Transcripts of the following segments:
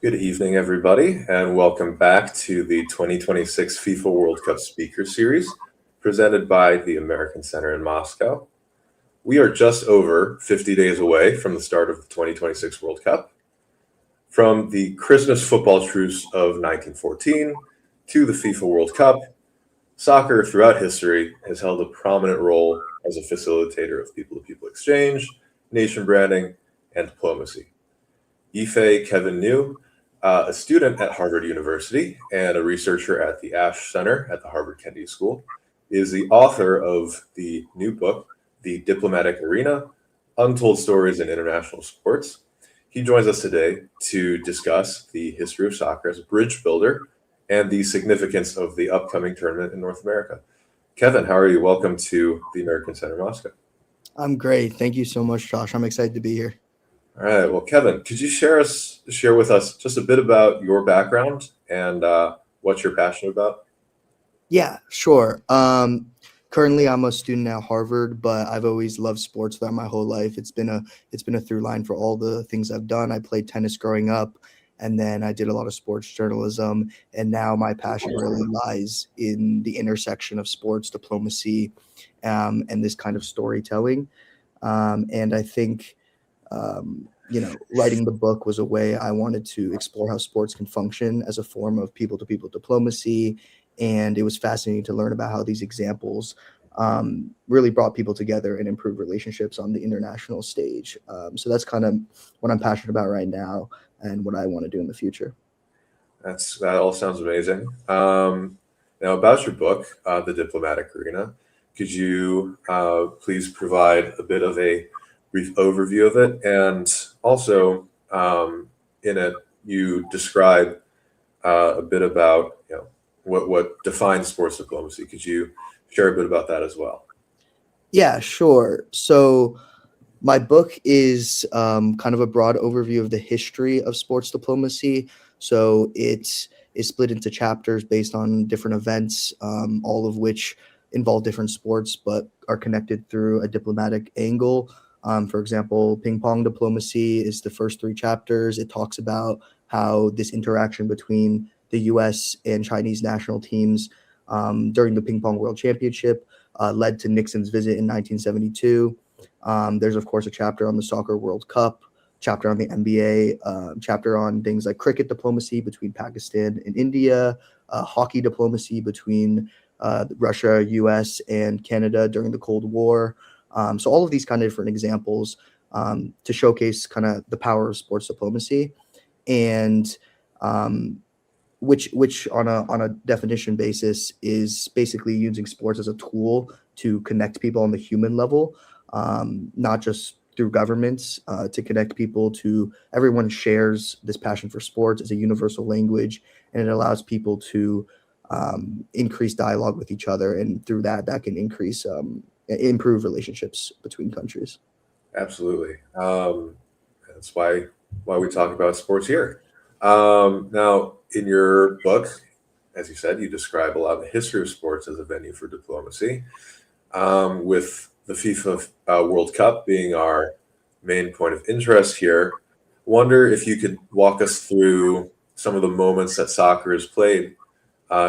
Good evening, everybody, and welcome back to the 2026 FIFA World Cup Speaker Series presented by the American Center in Moscow. We are just over 50 days away from the start of the 2026 World Cup. From the Christmas Football Truce of 1914 to the FIFA World Cup, soccer throughout history has held a prominent role as a facilitator of people to people exchange, nation branding, and diplomacy. Yifei Kevin Niu, a student at Harvard University and a researcher at the Ash Center at the Harvard Kennedy School, is the author of the new book, The Diplomatic Arena: Untold Stories in International Sports. He joins us today to discuss the history of soccer as a bridge builder and the significance of the upcoming tournament in North America. Kevin, how are you? Welcome to the American Center Moscow. I'm great. Thank you so much, Josh. I'm excited to be here. All right. Well, Kevin, could you share with us just a bit about your background and what you're passionate about? Yeah, sure. Currently, I'm a student at Harvard, but I've always loved sports throughout my whole life. It's been a through line for all the things I've done. I played tennis growing up, and then I did a lot of sports journalism. And now my passion really lies in the intersection of sports diplomacy, and this kind of storytelling. And I think writing the book was a way I wanted to explore how sports can function as a form of people to people diplomacy. And it was fascinating to learn about how these examples really brought people together and improved relationships on the international stage. So that's kind of what I'm passionate about right now and what I want to do in the future. That all sounds amazing. Now, about your book, The Diplomatic Arena, could you please provide a bit of a brief overview of it? And also, in it, you describe a bit about what defines sports diplomacy. Could you share a bit about that as well? Yeah, sure. So my book is kind of a broad overview of the history of sports diplomacy. So it's split into chapters based on different events, all of which involve different sports but are connected through a diplomatic angle. For example, ping pong diplomacy is the first three chapters. It talks about how this interaction between the U.S. and Chinese national teams during the Ping Pong World Championship led to Nixon's visit in 1972. There's, of course, a chapter on the Soccer World Cup, chapter on the NBA, chapter on things like cricket diplomacy between Pakistan and India, hockey diplomacy between Russia, U.S., and Canada during the Cold War. So all of these kind of different examples to showcase kind of the power of sports diplomacy, and which on a definition basis is basically using sports as a tool to connect people on the human level, not just through governments, to connect people to everyone shares this passion for sports as a universal language, and it allows people to increase dialogue with each other, and through that can improve relationships between countries. Absolutely. That's why we talk about sports here. Now, in your book, as you said, you describe a lot of the history of sports as a venue for diplomacy, with the FIFA World Cup being our main point of interest here. Wonder if you could walk us through some of the moments that soccer has played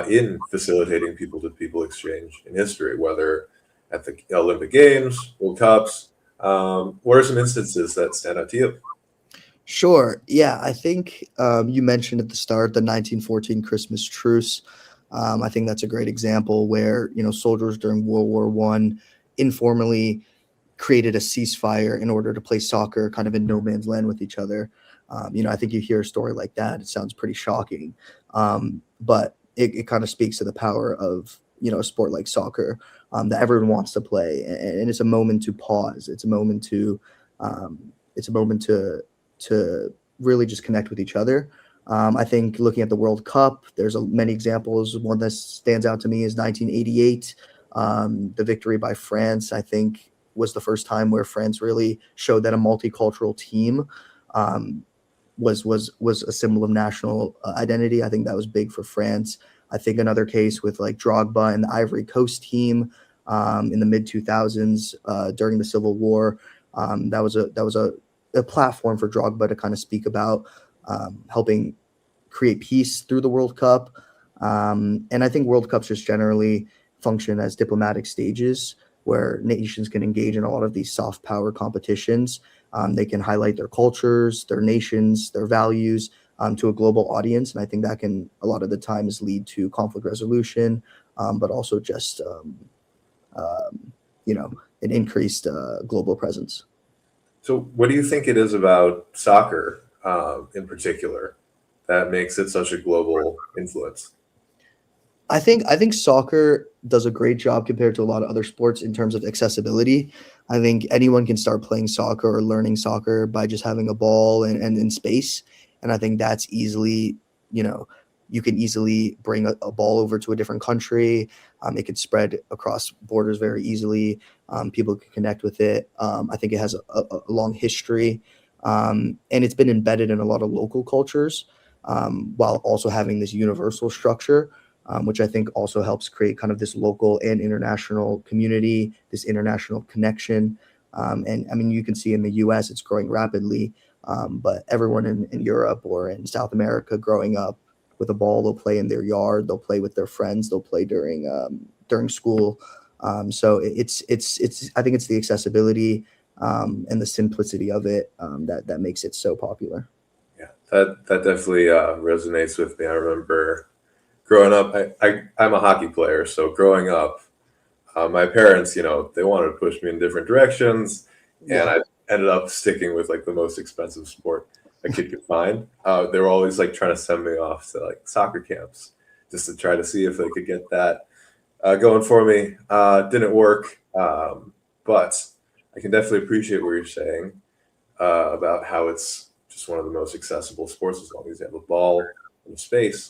in facilitating people-to-people exchange in history, whether at the Olympic Games, World Cups. What are some instances that stand out to you? Sure. Yeah, I think you mentioned at the start the 1914 Christmas Truce. I think that's a great example where soldiers during World War One informally created a ceasefire in order to play soccer, kind of in no man's land with each other. I think you hear a story like that, it sounds pretty shocking, but it kind of speaks to the power of a sport like soccer that everyone wants to play, and it's a moment to pause. It's a moment to really just connect with each other. I think looking at the World Cup, there's many examples. One that stands out to me is 1988. The victory by France, I think, was the first time where France really showed that a multicultural team was a symbol of national identity. I think that was big for France. I think another case with like Drogba and the Ivory Coast team in the mid 2000s during the Civil War. That was a platform for Drogba to kind of speak about helping create peace through the World Cup. And I think World Cups just generally function as diplomatic stages where nations can engage in a lot of these soft power competitions. They can highlight their cultures, their nations, their values to a global audience. And I think that can a lot of the times lead to conflict resolution, but also just, an increased global presence. So, what do you think it is about soccer in particular that makes it such a global influence? I think soccer does a great job compared to a lot of other sports in terms of accessibility. I think anyone can start playing soccer or learning soccer by just having a ball and in space. And I think that's easily, you know, you can easily bring a ball over to a different country. It can spread across borders very easily. People can connect with it. I think it has a long history, and it's been embedded in a lot of local cultures, while also having this universal structure, which I think also helps create kind of this local and international community, this international connection. And I mean, you can see in the US, it's growing rapidly, but everyone in Europe or in South America growing up with a ball, they'll play in their yard, they'll play with their friends, they'll play during school. So I think it's the accessibility and the simplicity of it that makes it so popular. Yeah, that definitely resonates with me. I remember growing up, I'm a hockey player, so growing up, my parents, they wanted to push me in different directions, and Yeah. I ended up sticking with like the most expensive sport a kid could find. They were always like trying to send me off to like soccer camps just to try to see if they could get that going for me. Didn't work, but I can definitely appreciate what you're saying about how it's just one of the most accessible sports as long as you have a ball and space.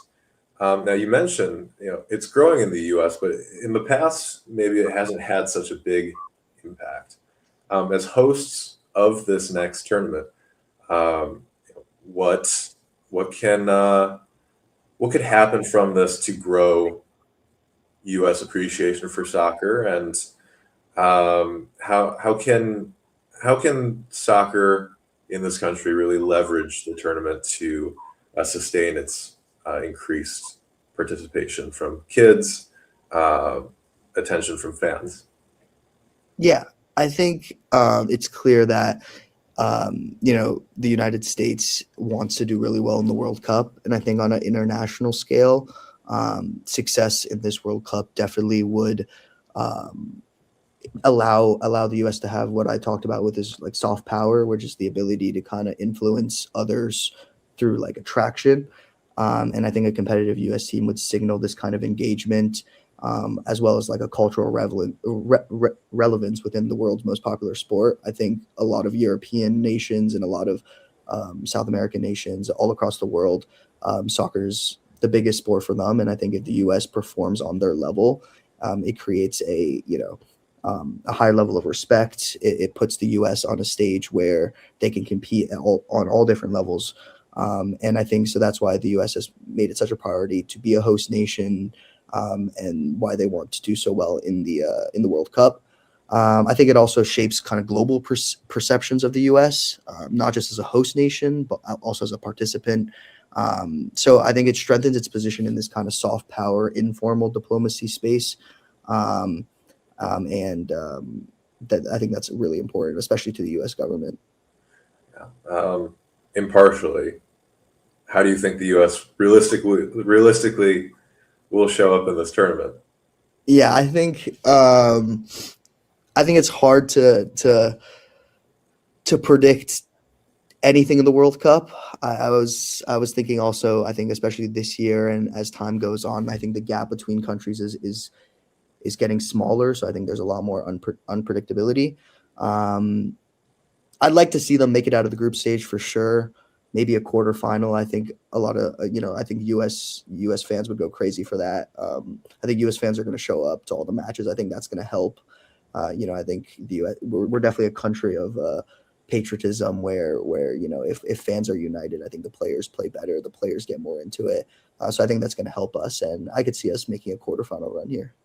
Now you mentioned, it's growing in the U.S., but in the past, maybe it hasn't had such a big impact. As hosts of this next tournament, um, what what can what could happen from this to grow U.S. appreciation for soccer, and how can soccer in this country really leverage the tournament to sustain its increased participation from kids, uh, attention from fans? Yeah, I think it's clear that the United States wants to do really well in the World Cup, and I think on an international scale, success in this World Cup definitely would um, allow the U.S. to have what I talked about with this like soft power, which is the ability to kind of influence others through like attraction. And I think a competitive U.S. team would signal this kind of engagement, as well as like a cultural relevance within the world's most popular sport. I think a lot of European nations and a lot of South American nations all across the world, soccer's the biggest sport for them. And I think if the U.S. performs on their level, it creates a high level of respect. It puts the U.S. on a stage where they can compete on all different levels. And I think so that's why the U.S. has made it such a priority to be a host nation, and why they want to do so well in the World Cup. I think it also shapes kind of global perceptions of the U.S., not just as a host nation, but also as a participant. So I think it strengthens its position in this kind of soft power, informal diplomacy space. Um, and that I think that's really important, especially to the U.S. government. Yeah. Impartially, how do you think the U.S. realistically will show up in this tournament? Yeah, I think it's hard to predict anything in the World Cup. I was thinking also. I think especially this year and as time goes on, I think the gap between countries is getting smaller. So I think there's a lot more unpredictability. Um, I'd like to see them make it out of the group stage for sure. Maybe a quarterfinal. I think a lot of I think US fans would go crazy for that. I think US fans are going to show up to all the matches. I think that's going to help. I think the US, we're definitely a country of patriotism where if fans are united, I think the players play better. The players get more into it. So I think that's going to help us, and I could see us making a quarterfinal run here.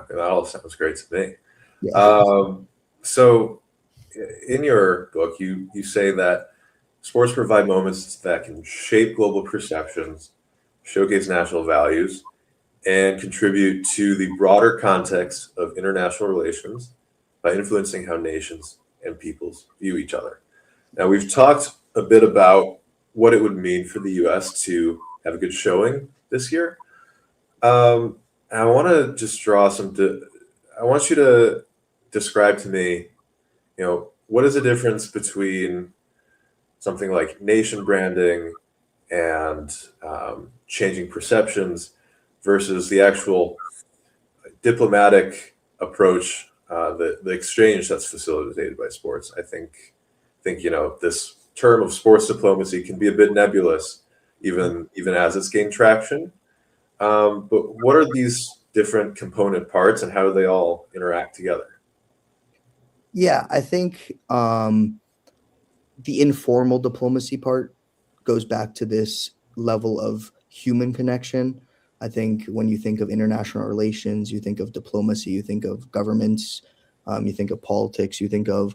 Okay, that all sounds great to me. Yeah, I think so. So, in your book, you say that Sports provide moments that can shape global perceptions, showcase national values, and contribute to the broader context of international relations by influencing how nations and peoples view each other. Now, we've talked a bit about what it would mean for the US to have a good showing this year. I want to just draw I want you to describe to me, what is the difference between something like nation branding and changing perceptions versus the actual diplomatic approach, the exchange that's facilitated by sports. I think this term of sports diplomacy can be a bit nebulous, even as it's gained traction. But what are these different component parts, and how do they all interact together? Yeah, I think the informal diplomacy part goes back to this level of human connection. I think when you think of international relations, you think of diplomacy, you think of governments, you think of politics, you think of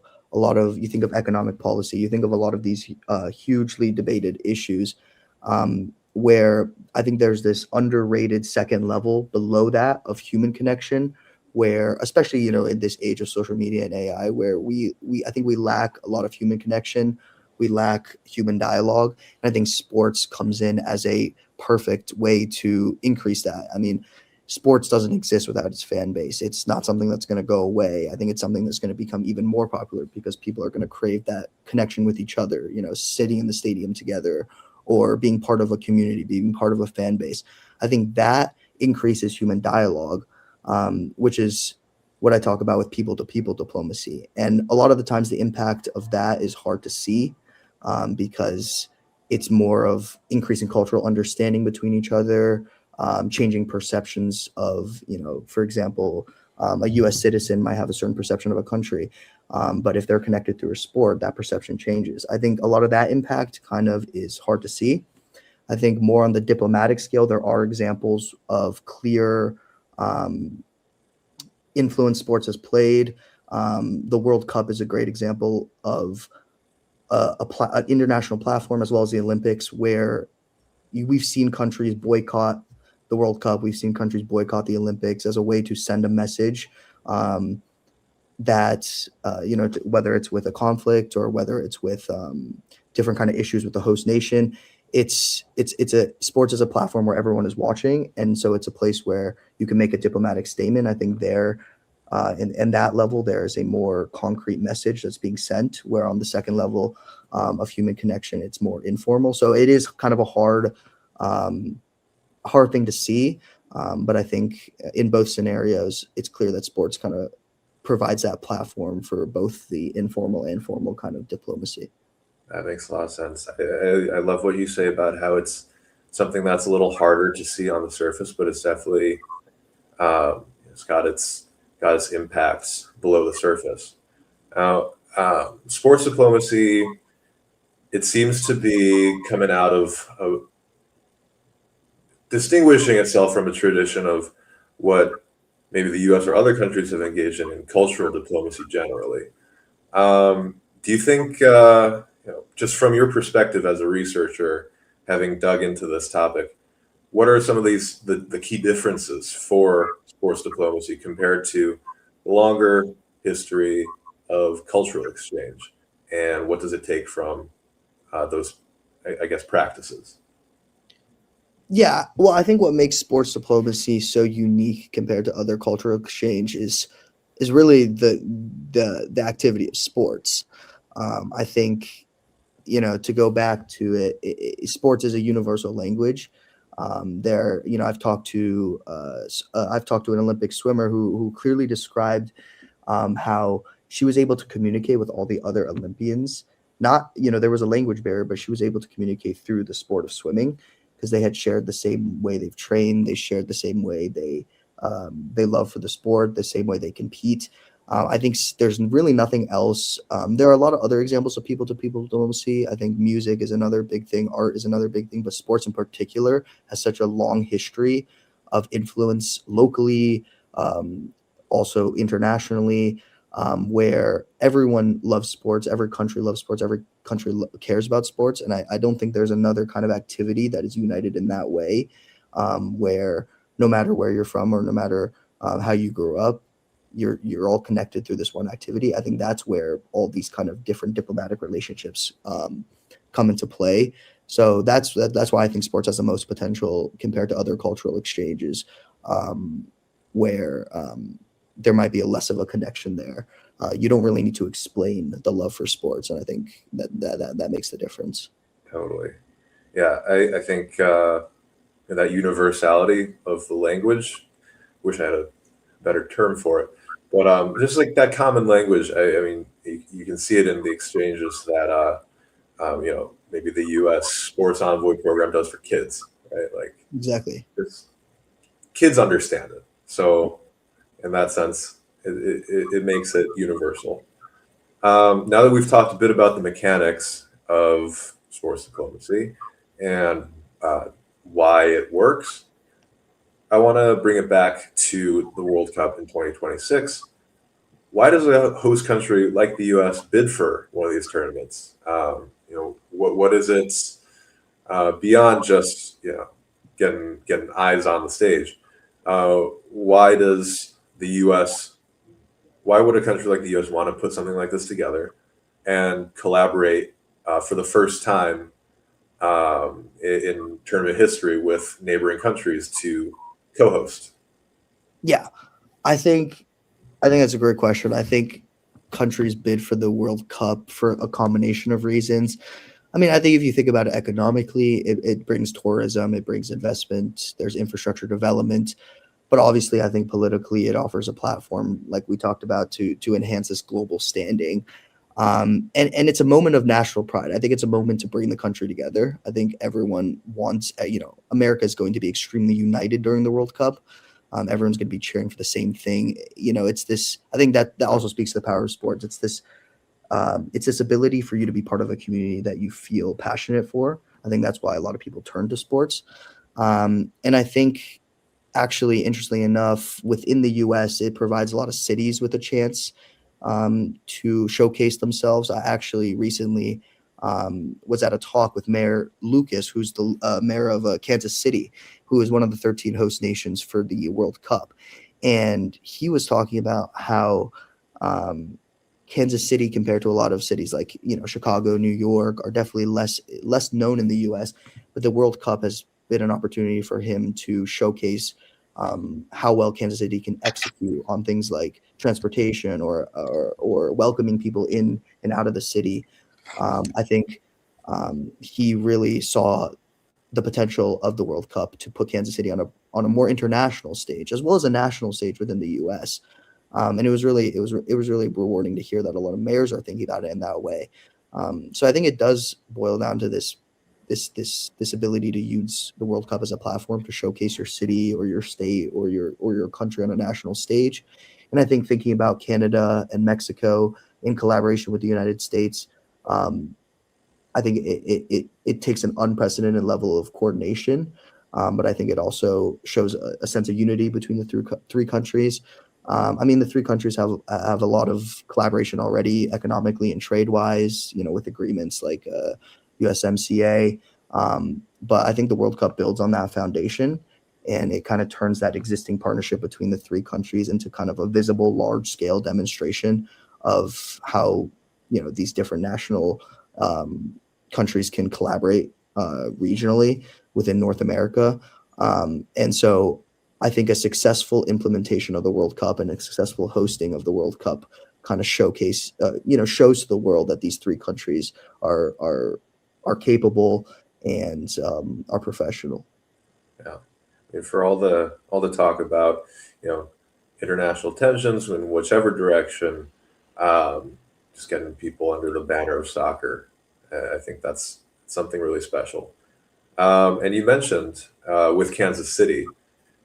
economic policy, you think of a lot of these hugely debated issues, where I think there's this underrated second level below that of human connection, where especially in this age of social media and AI, where we I think we lack a lot of human connection, we lack human dialogue, and I think sports comes in as a perfect way to increase that. I mean, sports doesn't exist without its fan base. It's not something that's going to go away. I think it's something that's going to become even more popular because people are going to crave that connection with each other, sitting in the stadium together or being part of a community, being part of a fan base. I think that increases human dialogue, which is what I talk about with people to people diplomacy. And a lot of the times, the impact of that is hard to see, because it's more of increasing cultural understanding between each other, changing perceptions of, for example, a US citizen might have a certain perception of a country. But if they're connected through a sport, that perception changes. I think a lot of that impact kind of is hard to see. I think more on the diplomatic scale, there are examples of clear influence sports has played. The World Cup is a great example of an international platform, as well as the Olympics, where we've seen countries boycott the World Cup. We've seen countries boycott the Olympics as a way to send a message, that whether it's with a conflict or whether it's with different kind of issues with the host nation. It's a sports as a platform where everyone is watching, and so it's a place where you can make a diplomatic statement. I think there, in that level, there is a more concrete message that's being sent. Where on the second level of human connection, it's more informal. So it is kind of a hard thing to see. But I think in both scenarios, it's clear that sports kind of provides that platform for both the informal and formal kind of diplomacy. That makes a lot of sense. I love what you say about how it's something that's a little harder to see on the surface, but it's definitely it's got its impacts below the surface. Now, sports diplomacy, it seems to be coming out of distinguishing itself from a tradition of what maybe the U.S. or other countries have engaged in cultural diplomacy generally. Do you think, just from your perspective as a researcher, having dug into this topic, what are some of the key differences for sports diplomacy compared to the longer history of cultural exchange, and what does it take from those, I guess, practices? Yeah, well, I think what makes sports diplomacy so unique compared to other cultural exchange is really the activity of sports. I think, to go back to sports is a universal language. I've talked to an Olympic swimmer who clearly described how she was able to communicate with all the other Olympians. Not, there was a language barrier, but she was able to communicate through the sport of swimming because they had shared the same way they've trained. They shared the same way they love for the sport, the same way they compete. I think there's really nothing else. There are a lot of other examples of people to people diplomacy. I think music is another big thing. Art is another big thing, but sports in particular has such a long history of influence locally, also internationally, where everyone loves sports. Every country loves sports. Every country cares about sports, and I don't think there's another kind of activity that is united in that way, where no matter where you're from or no matter how you grew up, you're all connected through this one activity. I think that's where all these kind of different diplomatic relationships come into play. So that's why I think sports has the most potential compared to other cultural exchanges, where there might be a less of a connection there. You don't really need to explain the love for sports, and I think that makes the difference. Totally. Yeah, I think that universality of the language, wish I had a better term for it, but just like that common language, I mean, you can see it in the exchanges that maybe the U.S. Sports Envoy program does for kids, right? Like, Exactly. kids understand it, so in that sense, it makes it universal. Now that we've talked a bit about the mechanics of sports diplomacy and why it works, I want to bring it back to the World Cup in 2026. Why does a host country like the U.S. bid for one of these tournaments? What is it beyond just getting eyes on the stage? Why does the U.S. Why would a country like the U.S. want to put something like this together and collaborate for the first time in tournament history with neighboring countries to co-host? Yeah, I think that's a great question. I think countries bid for the World Cup for a combination of reasons. I mean, I think if you think about it economically, it brings tourism, it brings investment, there's infrastructure development. But obviously, I think politically, it offers a platform, like we talked about, to enhance this global standing. And it's a moment of national pride. I think it's a moment to bring the country together. I think everyone wants, America is going to be extremely united during the World Cup. Everyone's going to be cheering for the same thing. It's this. I think that also speaks to the power of sports. It's this ability for you to be part of a community that you feel passionate for. I think that's why a lot of people turn to sports. And I think, actually, interestingly enough, within the U.S., it provides a lot of cities with a chance to showcase themselves. I actually recently was at a talk with Mayor Lucas, who's the mayor of Kansas City, who is one of the 13 host nations for the World Cup. And he was talking about how Kansas City, compared to a lot of cities like Chicago, New York, are definitely less known in the U.S. But the World Cup has been an opportunity for him to showcase how well Kansas City can execute on things like transportation or welcoming people in and out of the city. I think he really saw the potential of the World Cup to put Kansas City on a more international stage as well as a national stage within the U.S. And it was really rewarding to hear that a lot of mayors are thinking about it in that way. So I think it does boil down to this ability to use the World Cup as a platform to showcase your city or your state or your country on a national stage. And I think thinking about Canada and Mexico in collaboration with the United States, I think it takes an unprecedented level of coordination, but I think it also shows a sense of unity between the three countries. I mean, the three countries have a lot of collaboration already, economically and trade wise, with agreements like USMCA. But I think the World Cup builds on that foundation, and it kind of turns that existing partnership between the three countries into kind of a visible, large scale demonstration of how these different national countries can collaborate regionally within North America. And so I think a successful implementation of the World Cup and a successful hosting of the World Cup kind of shows to the world that these three countries are capable and are professional. Yeah, I mean, for all the talk about international tensions in whichever direction, just getting people under the banner of soccer, I think that's something really special. And you mentioned with Kansas City,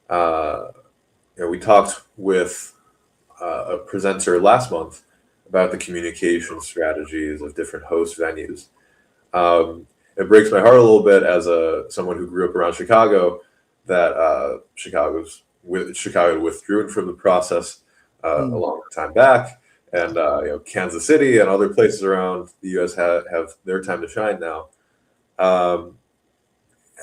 we talked with a presenter last month about the communication strategies of different host venues. It breaks my heart a little bit as someone who grew up around Chicago that Chicago withdrew from the process a long time back, and Kansas City and other places around the U.S. have their time to shine now. Um,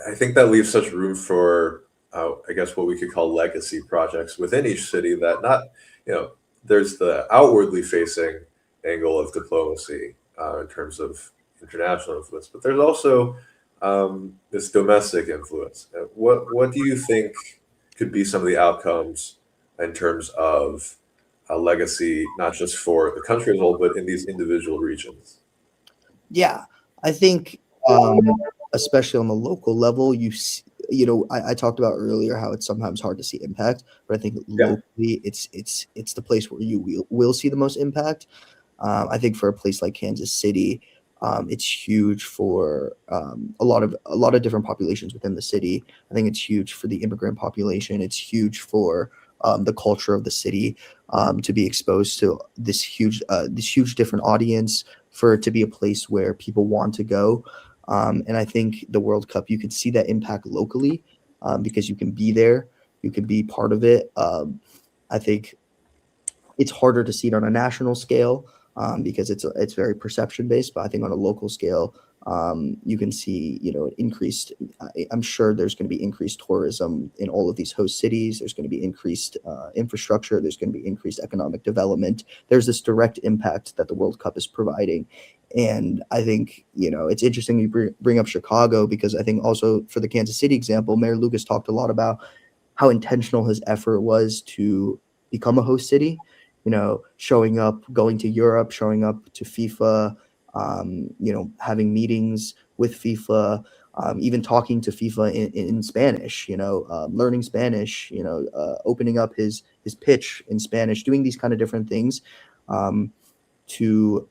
I think that leaves such room for, I guess, what we could call legacy projects within each city. That not, you know, there's the outwardly facing angle of diplomacy in terms of international influence, but there's also this domestic influence. What do you think could be some of the outcomes in terms of a legacy, not just for the country as a whole, but in these individual regions? Yeah, I think, especially on the local level, I talked about earlier how it's sometimes hard to see impact, but I think Yeah, locally, it's the place where you will see the most impact. I think for a place like Kansas City, it's huge for a lot of different populations within the city. I think it's huge for the immigrant population. It's huge for the culture of the city, to be exposed to this huge different audience, for it to be a place where people want to go. And I think the World Cup, you can see that impact locally, because you can be there, you can be part of it. I think it's harder to see it on a national scale, because it's very perception based. But I think on a local scale, you can see, increased. I'm sure there's going to be increased tourism in all of these host cities. There's going to be increased infrastructure. There's going to be increased economic development. There's this direct impact that the World Cup is providing. And I think, it's interesting you bring up Chicago, because I think also for the Kansas City example, Mayor Lucas talked a lot about how intentional his effort was to become a host city, showing up, going to Europe, showing up to FIFA, having meetings with FIFA, even talking to FIFA in Spanish, learning Spanish, opening up his pitch in Spanish, doing these kind of different things, um, to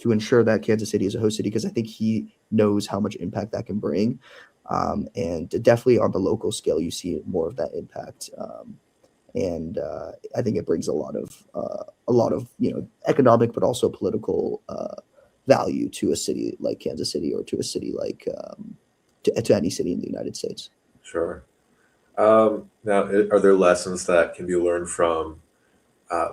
ensure that Kansas City is a host city, because I think he knows how much impact that can bring. And definitely on the local scale, you see more of that impact. And I think it brings a lot of economic, but also political value to a city like Kansas City, or to a city like to any city in the United States. sure. Now, are there lessons that can be learned from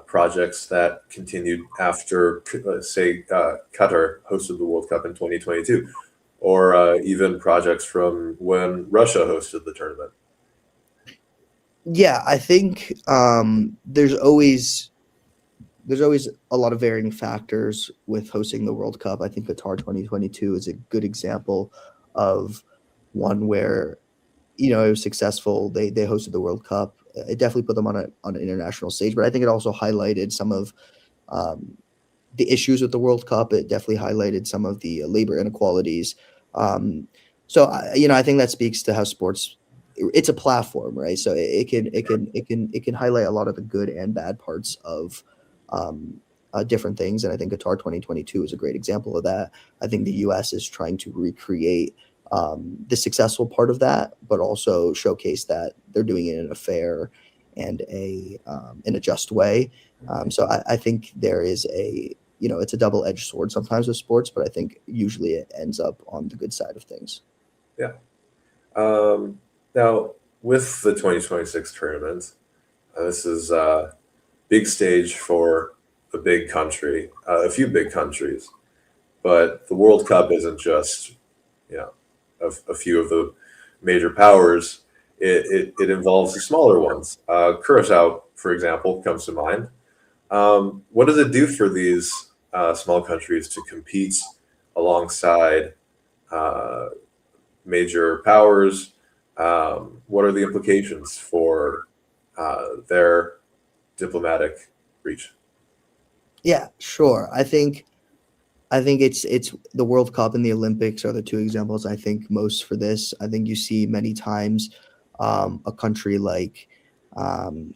projects that continued after, say, Qatar hosted the World Cup in 2022, or even projects from when Russia hosted the tournament? Yeah, I think there's always a lot of varying factors with hosting the World Cup. I think Qatar 2022 is a good example of one where, it was successful. They hosted the World Cup. It definitely put them on an international stage, but I think it also highlighted some of um, the issues with the World Cup. It definitely highlighted some of the labor inequalities. Um, I think that speaks to how sports. It's a platform, right? So it can highlight a lot of the good and bad parts of different things. And I think Qatar 2022 is a great example of that. I think the U.S. is trying to recreate the successful part of that, but also showcase that they're doing it in a fair and a just way. So I think there is it's a double-edged sword sometimes with sports, but I think usually it ends up on the good side of things. Yeah. Now, with the 2026 tournament, this is a big stage for a big country, a few big countries, but the World Cup isn't just, you know, a few of the major powers. It involves the smaller ones. Curacao, for example, comes to mind. What does it do for these small countries to compete alongside uh, major powers? What are the implications for their diplomatic reach? Yeah, sure. I think it's the World Cup and the Olympics are the two examples I think most for this. I think you see many times a country like,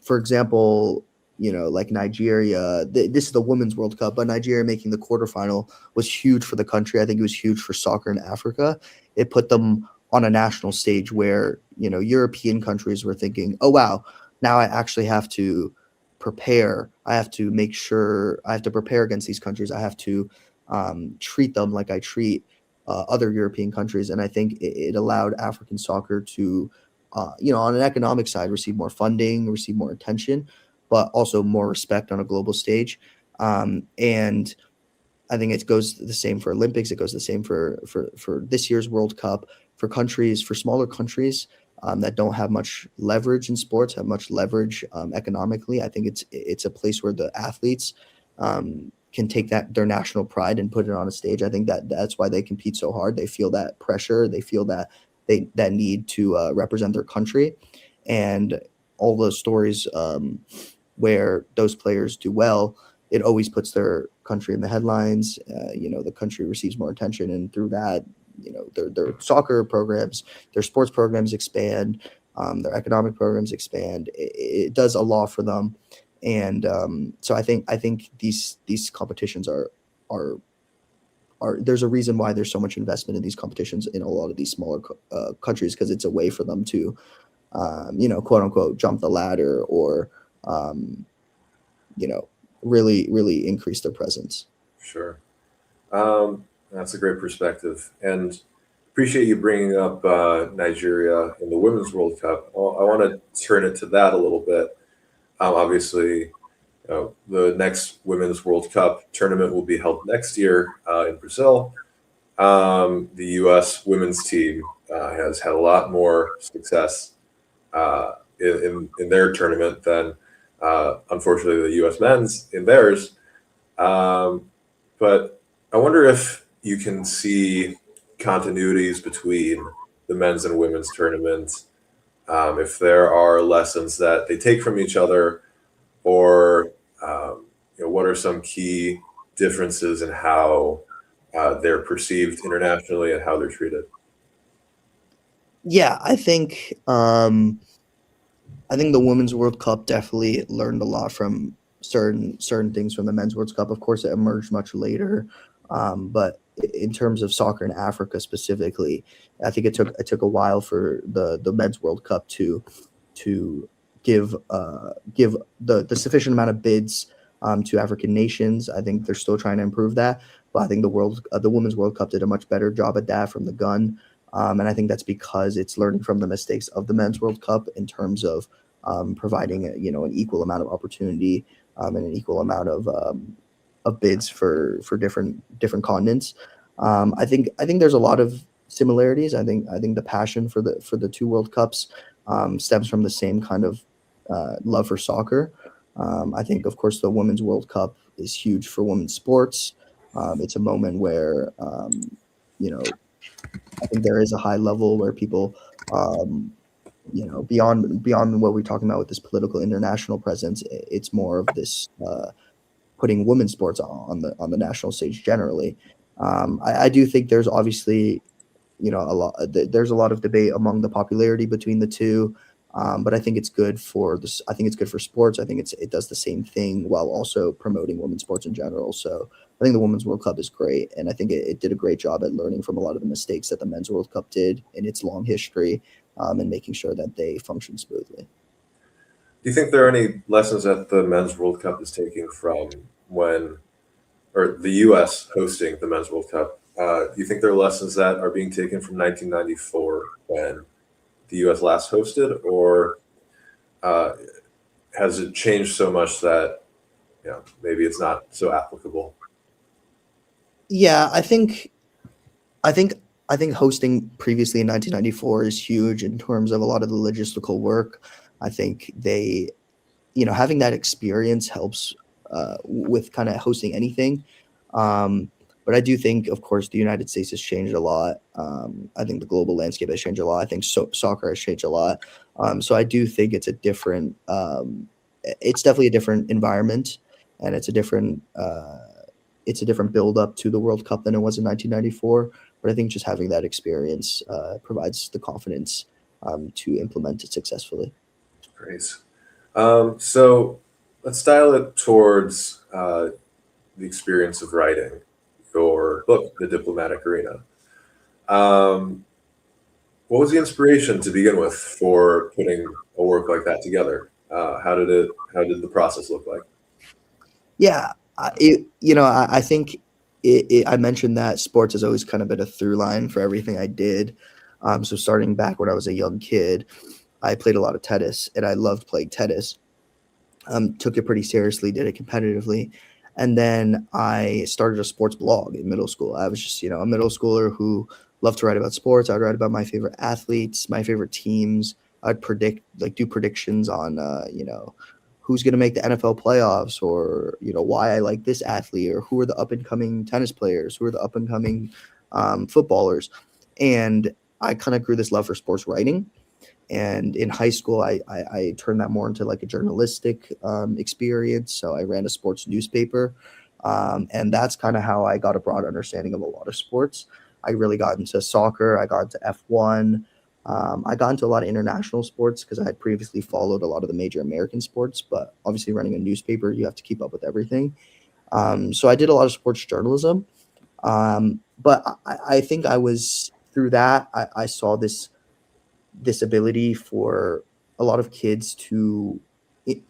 for example, like Nigeria. This is the Women's World Cup, but Nigeria making the quarterfinal was huge for the country. I think it was huge for soccer in Africa. It put them on a national stage where European countries were thinking, "Oh wow, now I actually have to prepare. I have to make sure I have to prepare against these countries. I have to treat them like I treat other European countries." And I think it allowed African soccer to, on an economic side, receive more funding, receive more attention, but also more respect on a global stage. And I think it goes the same for Olympics. It goes the same for this year's World Cup. For smaller countries that don't have much leverage in sports, have much leverage economically. I think it's a place where the athletes can take their national pride and put it on a stage. I think that's why they compete so hard. They feel that pressure. They feel that need to represent their country, and all those stories where those players do well, it always puts their country in the headlines. The country receives more attention, and through that, their soccer programs, their sports programs expand, their economic programs expand. It does a lot for them, and so I think these competitions are there's a reason why there's so much investment in these competitions in a lot of these smaller countries, because it's a way for them to quote unquote jump the ladder, or um, really increase their presence. Sure. That's a great perspective, and appreciate you bringing up Nigeria in the Women's World Cup. I want to turn it to that a little bit. Obviously, the next Women's World Cup tournament will be held next year in Brazil. The U.S. women's team has had a lot more success in their tournament than, unfortunately, the U.S. men's in theirs. But I wonder if you can see continuities between the men's and women's tournaments, if there are lessons that they take from each other, or what are some key differences in how they're perceived internationally and how they're treated. Yeah, I think the Women's World Cup definitely learned a lot from certain things from the Men's World Cup. Of course, it emerged much later, but in terms of soccer in Africa specifically, I think it took a while for the Men's World Cup to give the sufficient amount of bids to African nations. I think they're still trying to improve that, but I think the Women's World Cup did a much better job at that from the gun. And I think that's because it's learning from the mistakes of the Men's World Cup in terms of providing an equal amount of opportunity and an equal amount of bids for different continents. I think there's a lot of similarities. I think the passion for the two World Cups stems from the same kind of love for soccer. I think, of course, the Women's World Cup is huge for women's sports. It's a moment where you know I think there is a high level where people, beyond what we're talking about with this political international presence, it's more of this putting women's sports on the national stage generally. I do think there's obviously there's a lot of debate among the popularity between the two, but I think it's good for this. I think it's good for sports. I think it does the same thing while also promoting women's sports in general. So I think the Women's World Cup is great, and I think it did a great job at learning from a lot of the mistakes that the Men's World Cup did in its long history, and making sure that they function smoothly. Do you think there are any lessons that the Men's World Cup is taking from when, or the U.S. hosting the Men's World Cup? Do you think there are lessons that are being taken from 1994 when the U.S. last hosted, or uh, has it changed so much that maybe it's not so applicable? Yeah, I think I think hosting previously in 1994 is huge in terms of a lot of the logistical work. I think having that experience helps with kind of hosting anything. Um, but I do think, of course, the United States has changed a lot. I think the global landscape has changed a lot. I think soccer has changed a lot. So I do think it's definitely a different environment, and it's a different build up to the World Cup than it was in 1994. But I think just having that experience provides the confidence to implement it successfully. Great. So let's dial it towards the experience of writing your book, The Diplomatic Arena. Um, what was the inspiration to begin with for putting a work like that together? How did the process look like? Yeah, I think I mentioned that sports has always kind of been a through line for everything I did. So starting back when I was a young kid, I played a lot of tennis, and I loved playing tennis. Took it pretty seriously, did it competitively, And then I started a sports blog in middle school. I was just, a middle schooler who loved to write about sports. I'd write about my favorite athletes, my favorite teams. I'd do predictions on, who's going to make the NFL playoffs, or, why I like this athlete, or who are the up and coming tennis players, who are the up and coming footballers. And I kind of grew this love for sports writing. And in high school, I turned that more into like a journalistic experience. So I ran a sports newspaper. And that's kind of how I got a broad understanding of a lot of sports. I really got into soccer. I got into F1. I got into a lot of international sports because I had previously followed a lot of the major American sports. But obviously, running a newspaper, you have to keep up with everything. So I did a lot of sports journalism. But I think I was through that. I saw this ability for a lot of kids to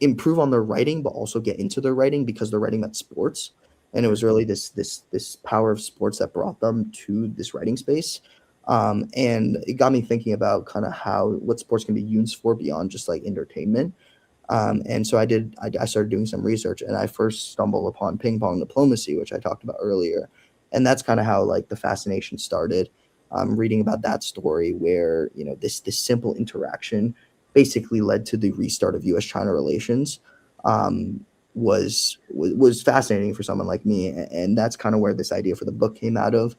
improve on their writing, but also get into their writing because they're writing about sports. And it was really this power of sports that brought them to this writing space. And it got me thinking about kind of what sports can be used for beyond just like entertainment. And so I started doing some research, and I first stumbled upon ping pong diplomacy, which I talked about earlier. And that's kind of how like the fascination started. Reading about that story where, this simple interaction basically led to the restart of U.S. China relations, was fascinating for someone like me. And that's kind of where this idea for the book came out of.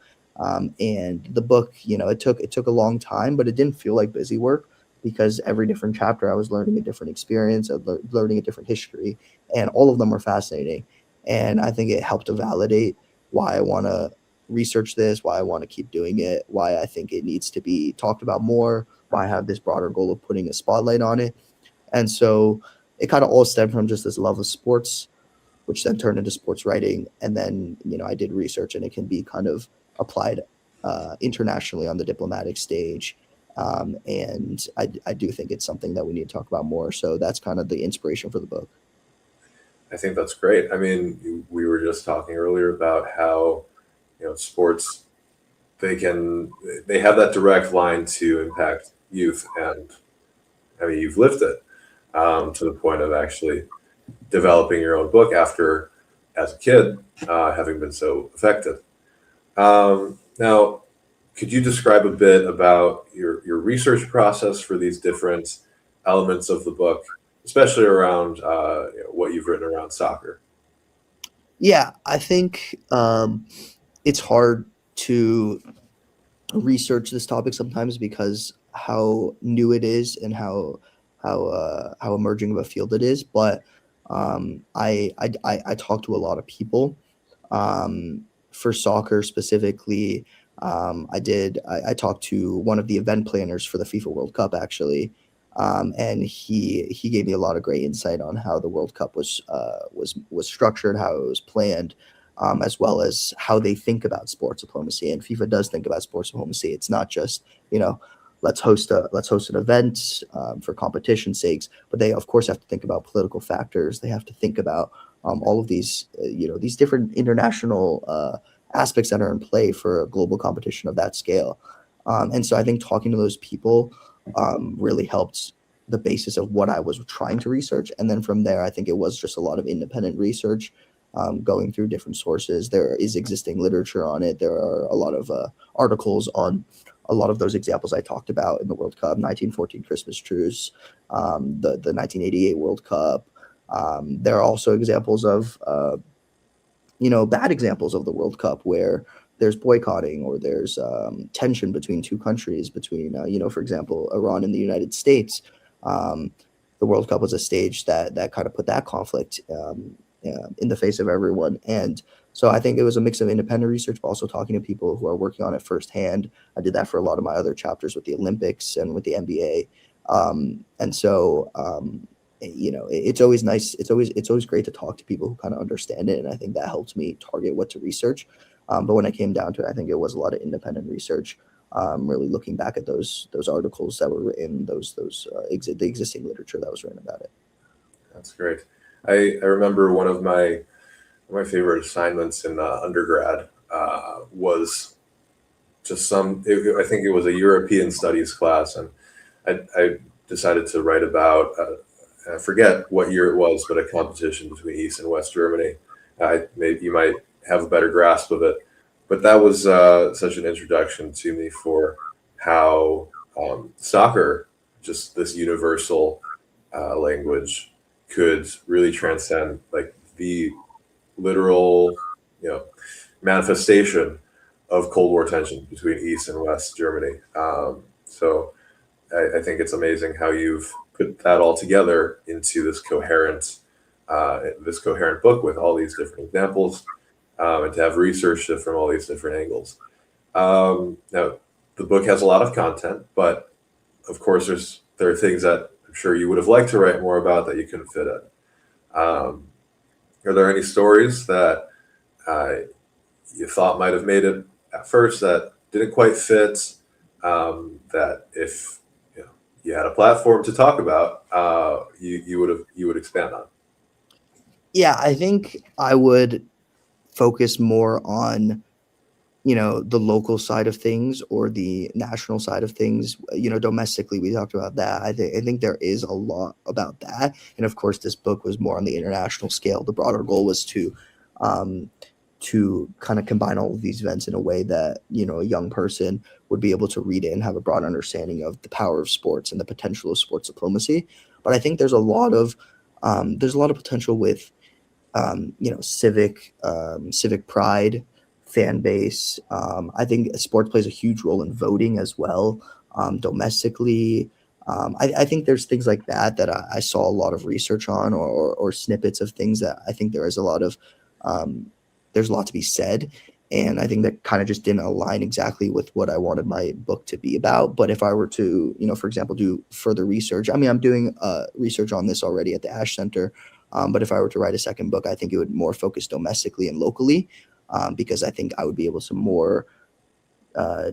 And the book, it took a long time, but it didn't feel like busy work, because every different chapter I was learning a different experience, learning a different history, and all of them were fascinating. And I think it helped to validate why I want to research this, why I want to keep doing it, why I think it needs to be talked about more, why I have this broader goal of putting a spotlight on it. And so it kind of all stemmed from just this love of sports, which then turned into sports writing. And then, I did research, and it can be kind of applied internationally on the diplomatic stage. And I do think it's something that we need to talk about more. So that's kind of the inspiration for the book. I think that's great. I mean, we were just talking earlier about how, sports, they have that direct line to impact youth, and I mean, you've lived it, to the point of actually developing your own book after, as a kid, having been so affected. Now, could you describe a bit about your research process for these different elements of the book, especially around what you've written around soccer? Yeah, I think it's hard to research this topic sometimes because how new it is and how emerging of a field it is. But I talk to a lot of people for soccer specifically. I talked to one of the event planners for the FIFA World Cup, actually. And he gave me a lot of great insight on how the World Cup was structured, how it was planned, as well as how they think about sports diplomacy. And FIFA does think about sports diplomacy. It's not just, let's host an event for competition's sakes, but they of course have to think about political factors. They have to think about all of these these different international aspects that are in play for a global competition of that scale. And so I think talking to those people really helped the basis of what I was trying to research. And then from there, I think it was just a lot of independent research, going through different sources. There is existing literature on it. There are a lot of articles on a lot of those examples I talked about in the World Cup: 1914 Christmas Truce, the 1988 World Cup. There are also examples of bad examples of the World Cup where there's boycotting, or there's tension between two countries, between for example, Iran and the United States. Um, the World Cup was a stage that kind of put that conflict in the face of everyone. And so I think it was a mix of independent research, but also talking to people who are working on it firsthand. I did that for a lot of my other chapters with the Olympics and with the NBA. And so it's always nice. It's always great to talk to people who kind of understand it, and I think that helps me target what to research. But when it came down to it, I think it was a lot of independent research, really looking back at those articles that were written, the existing literature that was written about it. That's great. I remember one of my favorite assignments in undergrad was just I think it was a European studies class, and I decided to write about, I forget what year it was, but a competition between East and West Germany. maybe you might have a better grasp of it. But that was such an introduction to me for how soccer, just this universal language, could really transcend like the literal, you know, manifestation of Cold War tension between East and West Germany. So I think it's amazing how you've put that all together into this coherent book with all these different examples, and to have researched it from all these different angles. Now, the book has a lot of content, but of course, there are things that I'm sure you would have liked to write more about that you couldn't fit in. Um, are there any stories that uh, you thought might have made it at first that didn't quite fit? That if you know you had a platform to talk about, you would expand on. Yeah, I think I would focus more on, the local side of things or the national side of things. Domestically, we talked about that. I think there is a lot about that, and of course, this book was more on the international scale. The broader goal was um, to kind of combine all of these events in a way that a young person would be able to read it and have a broad understanding of the power of sports and the potential of sports diplomacy. But I think there's a lot of potential with civic pride, fan base. I think sports plays a huge role in voting as well, domestically. I think there's things like that I saw a lot of research on, or snippets of things that I think um, there's a lot to be said. And I think that kind of just didn't align exactly with what I wanted my book to be about. But if I were to, for example, do further research, I mean, I'm doing research on this already at the Ash Center, but if I were to write a second book, I think it would more focus domestically and locally, because I think I would be able to more uh,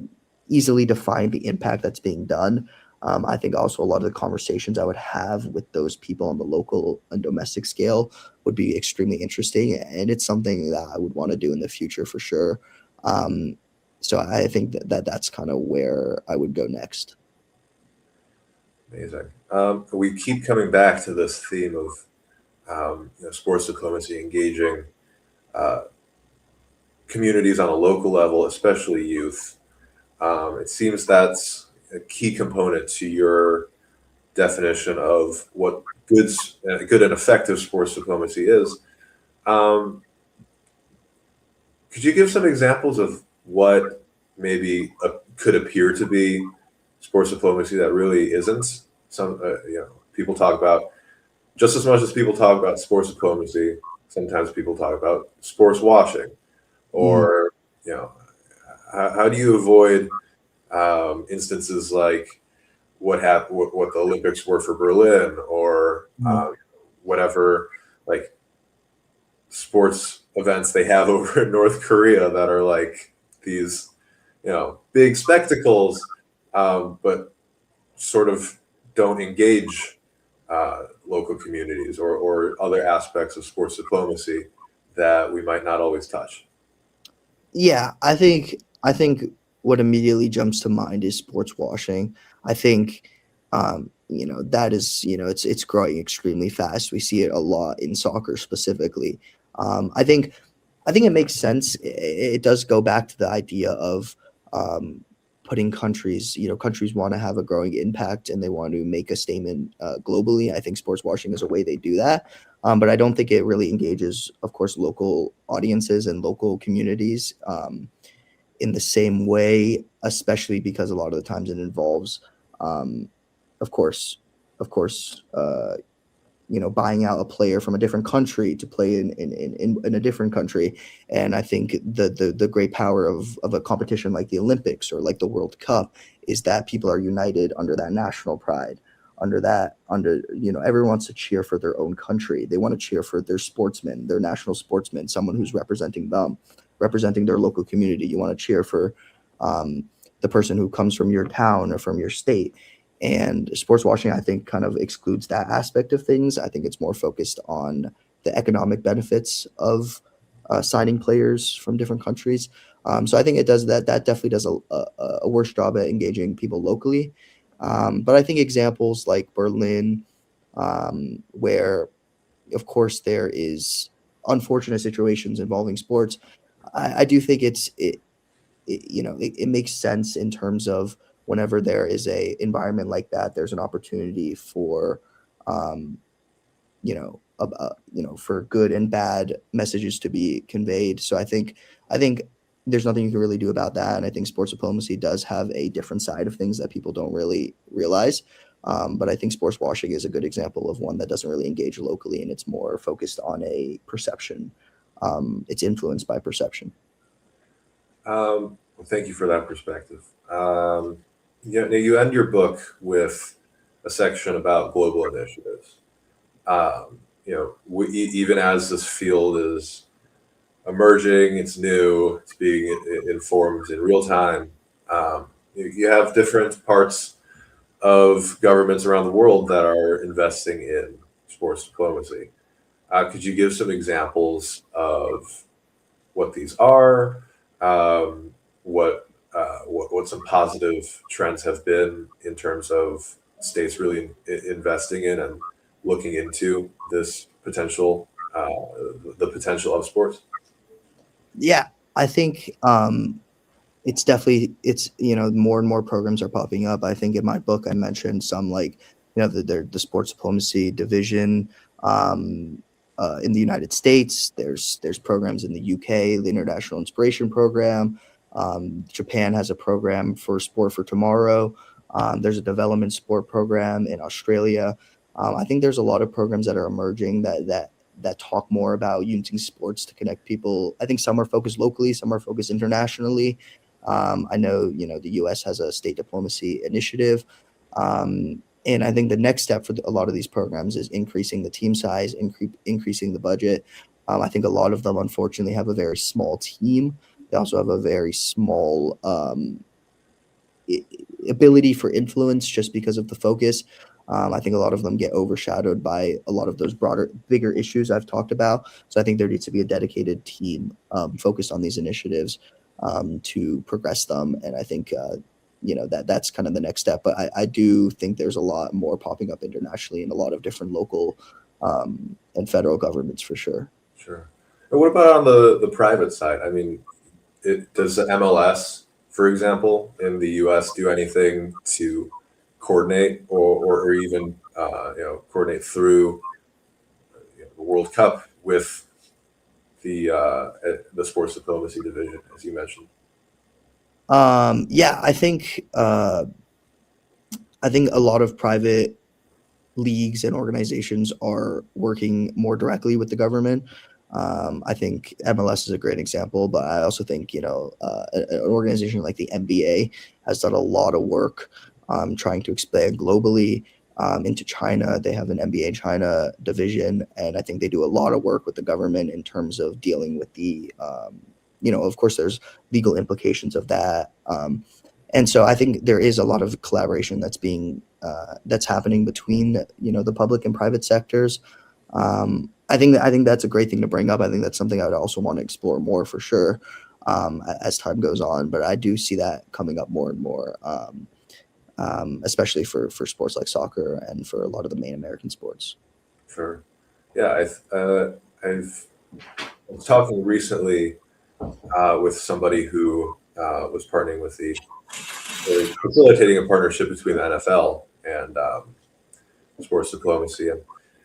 easily define the impact that's being done. I think also a lot of the conversations I would have with those people on the local and domestic scale would be extremely interesting, and it's something that I would want to do in the future for sure. Um, so I think that's kind of where I would go next. Amazing. We keep coming back to this theme of sports diplomacy engaging uh, communities on a local level, especially youth. It seems that's a key component to your definition of what good and effective sports diplomacy is. Um, could you give some examples of what maybe could appear to be sports diplomacy that really isn't? People talk about just as much as people talk about sports diplomacy. Sometimes people talk about sports washing, Mm, or you know, how do you avoid instances like what the Olympics were for Berlin, or mm, whatever like sports events they have over in North Korea that are like these big spectacles, but sort of don't engage local communities, or other aspects of sports diplomacy that we might not always touch. Yeah, I think what immediately jumps to mind is sports washing. I think that is, it's growing extremely fast. We see it a lot in soccer specifically. I think it makes sense. It does go back to the idea of um, putting countries. Countries want to have a growing impact and they want to make a statement globally. I think sports washing is a way they do that. But I don't think it really engages, of course, local audiences and local communities in the same way, especially because a lot of the times it involves, um, of course, buying out a player from a different country to play in a different country. And I think the great power of a competition like the Olympics or like the World Cup is that people are united under that national pride, under everyone wants to cheer for their own country. They want to cheer for their sportsman, their national sportsman, someone who's representing them, representing their local community. You want to cheer for um, the person who comes from your town or from your state. And sports washing, I think, kind of excludes that aspect of things. I think it's more focused on the economic benefits of signing players from different countries. So I think it does that. That definitely does a worse job at engaging people locally. But I think examples like Berlin, where of course there is unfortunate situations involving sports, I do think it makes sense in terms of whenever there is a environment like that, there's an opportunity for um, for good and bad messages to be conveyed. So I think there's nothing you can really do about that, and I think sports diplomacy does have a different side of things that people don't really realize. But I think sports washing is a good example of one that doesn't really engage locally, and it's more focused on a perception. It's influenced by perception. Well, thank you for that perspective. You end your book with a section about global initiatives. Even as this field is emerging, it's new, it's being informed in real time. You have different parts of governments around the world that are investing in sports diplomacy. Could you give some examples of what these are? What some positive trends have been in terms of states really investing in and looking into this potential, the potential of sports? Yeah, I think it's more and more programs are popping up. I think in my book I mentioned some, like, the sports diplomacy division in the United States. There's programs in the UK, the International Inspiration Program. Japan has a program for Sport for Tomorrow. There's a development sport program in Australia. I think there's a lot of programs that are emerging that talk more about using sports to connect people. I think some are focused locally, some are focused internationally. I know, the U.S. has a state diplomacy initiative. And I think the next step for a lot of these programs is increasing the team size, increasing the budget. I think a lot of them, unfortunately, have a very small team. They also have a very small ability for influence just because of the focus. I think a lot of them get overshadowed by a lot of those bigger issues I've talked about. So I think there needs to be a dedicated team focused on these initiatives to progress them. And I think that's kind of the next step. But I do think there's a lot more popping up internationally in a lot of different local and federal governments for sure. Sure. And what about on the private side? I mean, does the MLS, for example, in the U.S., do anything to coordinate or even coordinate through the World Cup with the sports diplomacy division, as you mentioned? Yeah, I think a lot of private leagues and organizations are working more directly with the government. I think MLS is a great example, but I also think an organization like the NBA has done a lot of work trying to expand globally into China. They have an NBA China division, and I think they do a lot of work with the government in terms of dealing with of course, there's legal implications of that. And so I think there is a lot of collaboration that's happening between the public and private sectors. I think that's a great thing to bring up. I think that's something I would also want to explore more for sure as time goes on. But I do see that coming up more and more, especially for sports like soccer and for a lot of the main American sports. Sure. Yeah, I've I was talking recently with somebody who was partnering with facilitating a partnership between the NFL and sports diplomacy, and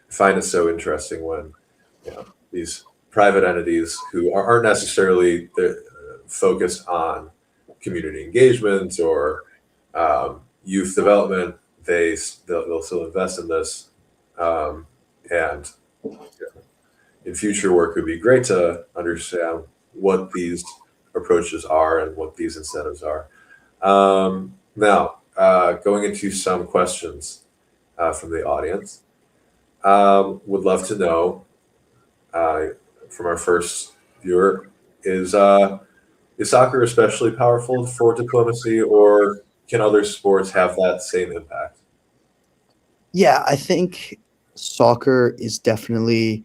I find it so interesting when these private entities who aren't necessarily focused on community engagement or youth development, they'll still invest in this, and in future work, it would be great to understand what these approaches are and what these incentives are. Now, going into some questions from the audience, would love to know from our first viewer is soccer especially powerful for diplomacy, or can other sports have that same impact? Yeah, I think soccer is definitely